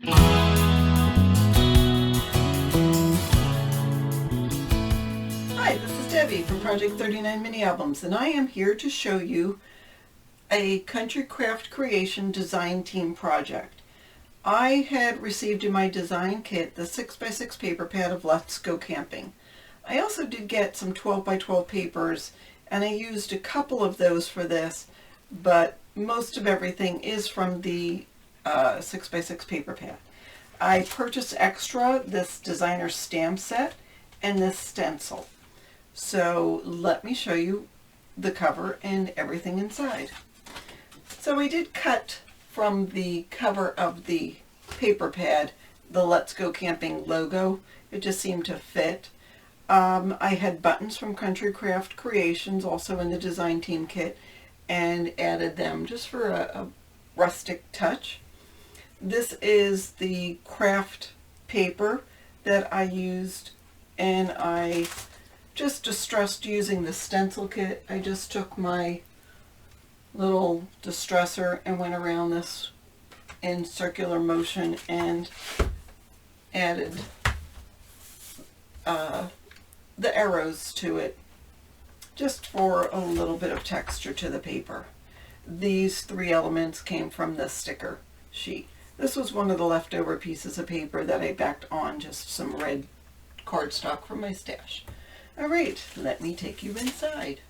Hi, this is Debbie from Project 39 Mini Albums, and I am here to show you a country craft creation design team project. I had received in my design kit the 6x6 paper pad of Let's Go Camping. I also did get some 12x12 papers, and I used a couple of those for this, but most of everything is from the 6x6 paper pad. I purchased extra this designer stamp set and this stencil. So let me show you the cover and everything inside. So I did cut from the cover of the paper pad the Let's Go Camping logo. It just seemed to fit. I had buttons from Country Craft Creations also in the design team kit and added them just for a rustic touch. This is the craft paper that I used, and I just distressed using the stencil kit. I just took my little distressor and went around this in circular motion and added the arrows to it just for a little bit of texture to the paper. These three elements came from the sticker sheet. This was one of the leftover pieces of paper that I backed on just some red cardstock from my stash. Alright, let me take you inside.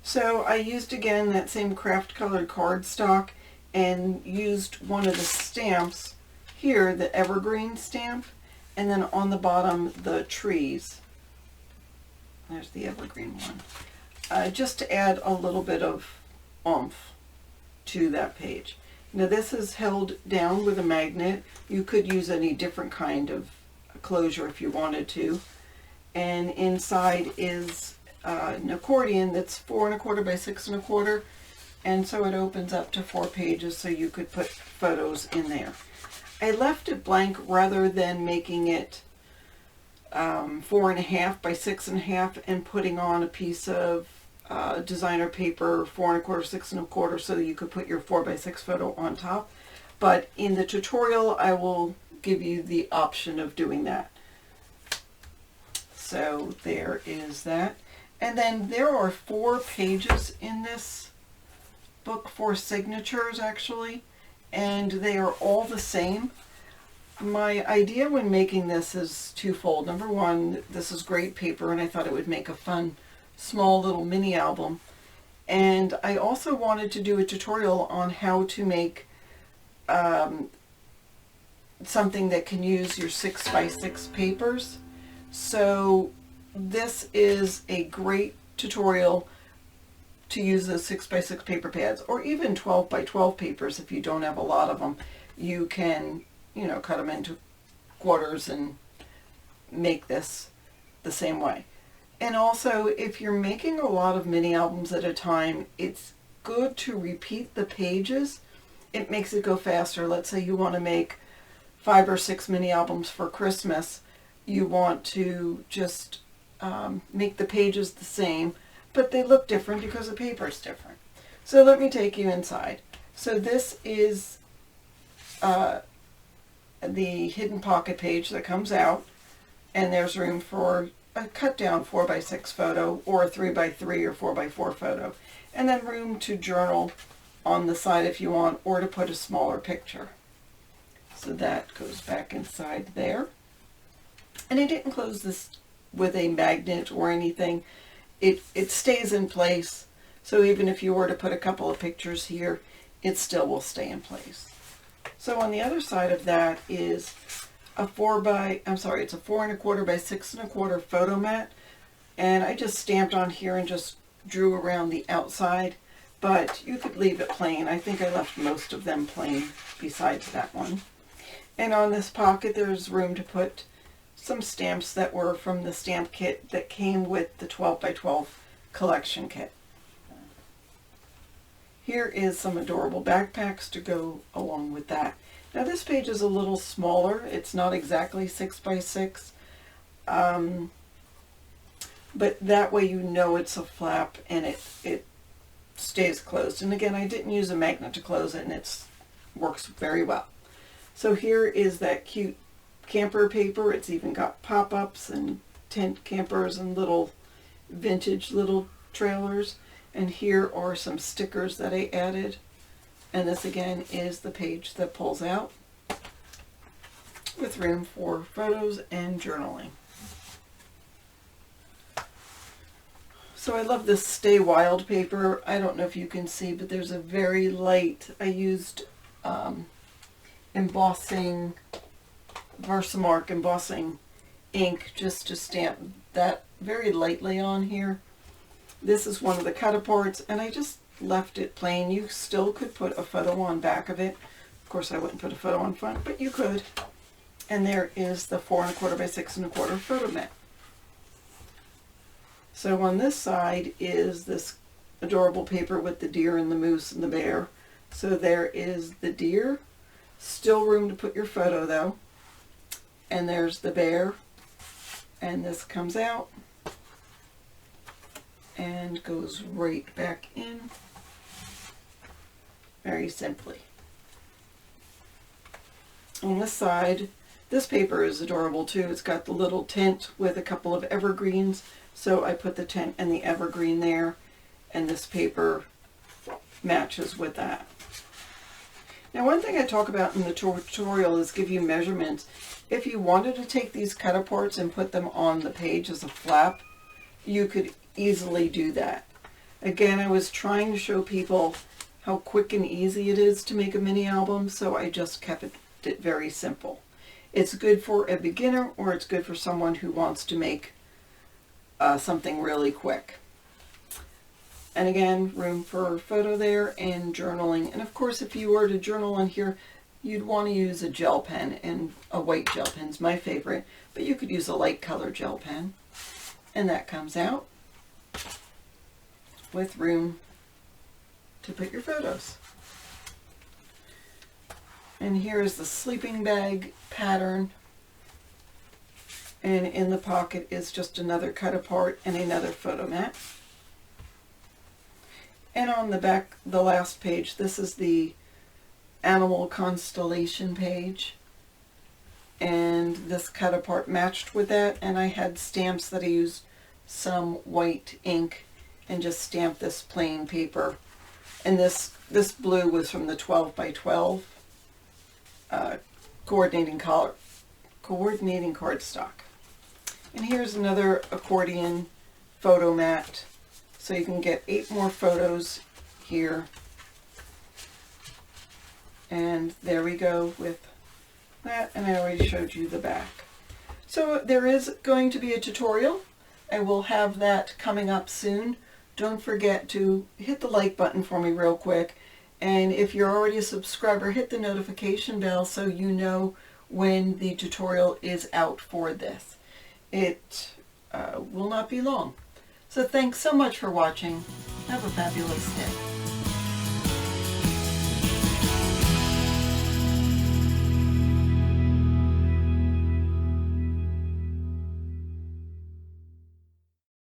So I used again that same craft colored cardstock and used one of the stamps here, the evergreen stamp, and then on the bottom the trees. There's the evergreen one. Just to add a little bit of oomph to that page. Now this is held down with a magnet. You could use any different kind of closure if you wanted to. And inside is an accordion that's 4 1/4 by 6 1/4, and so it opens up to 4 pages, so you could put photos in there. I left it blank rather than making it 4 1/2 by 6 1/2 and putting on a piece of designer paper 4 1/4 6 1/4 so that you could put your 4 by 6 photo on top. But in the tutorial I will give you the option of doing that. So there is that. And then there are 4 pages in this book, 4 signatures actually, and they are all the same. My idea when making this is twofold. Number one, this is great paper and I thought it would make a fun small little mini album. And I also wanted to do a tutorial on how to make something that can use your 6x6 papers. So this is a great tutorial to use the 6x6 paper pads, or even 12x12 papers. If you don't have a lot of them, you can, you know, cut them into quarters and make this the same way. And also, if you're making a lot of mini albums at a time, it's good to repeat the pages. It makes it go faster. Let's say you want to make 5 or 6 mini albums for Christmas. You want to just make the pages the same, but they look different because the paper is different. So let me take you inside. So this is the hidden pocket page that comes out, and there's room for a cut down 4 by 6 photo or a 3 by 3 or 4 by 4 photo, and then room to journal on the side if you want, or to put a smaller picture. So that goes back inside there. And I didn't close this with a magnet or anything. It stays in place, so even if you were to put a couple of pictures here, it still will stay in place. So on the other side of that is a 4 1/4 by 6 1/4 photo mat, and I just stamped on here and just drew around the outside, but you could leave it plain. I think I left most of them plain besides that one. And on this pocket there's room to put some stamps that were from the stamp kit that came with the 12x12 collection kit. Here is some adorable backpacks to go along with that. Now this page is a little smaller. It's not exactly 6x6, but that way you know it's a flap and it stays closed. And again, I didn't use a magnet to close it, and it's works very well. So here is that cute camper paper. It's even got pop-ups and tent campers and little vintage little trailers. And here are some stickers that I added. And this again is the page that pulls out with room for photos and journaling. So I love this Stay Wild paper. I don't know if you can see, but there's a very light, I used embossing, Versamark embossing ink just to stamp that very lightly on here. This is one of the cut-aparts, and I just left it plain. You still could put a photo on back of it. Of course, I wouldn't put a photo on front, but you could. And there is the 4 1/4 by 6 1/4 photo mat. So on this side is this adorable paper with the deer and the moose and the bear. So there is the deer. Still room to put your photo though. And there's the bear. And this comes out and goes right back in very simply. On this side, this paper is adorable too. It's got the little tent with a couple of evergreens. So I put the tent and the evergreen there, and this paper matches with that. Now, one thing I talk about in the tutorial is give you measurements. If you wanted to take these cut-aparts and put them on the page as a flap, you could easily do that. Again, I was trying to show people how quick and easy it is to make a mini album, so I just kept it very simple. It's good for a beginner, or it's good for someone who wants to make something really quick. And again, room for photo there and journaling. And of course, if you were to journal in here, you'd want to use a gel pen, and a white gel pen's my favorite, but you could use a light color gel pen. And that comes out with room to put your photos. And here is the sleeping bag pattern. And in the pocket is just another cut apart and another photo mat. And on the back, the last page, this is the animal constellation page. And this cut apart matched with that. And I had stamps that I used some white ink and just stamped this plain paper. And this blue was from the 12 by 12 coordinating cardstock. And here's another accordion photo mat. So you can get 8 more photos here. And there we go with that. And I already showed you the back. So there is going to be a tutorial. I will have that coming up soon. Don't forget to hit the like button for me real quick. And if you're already a subscriber, hit the notification bell so you know when the tutorial is out for this. It will not be long. So thanks so much for watching. Have a fabulous day.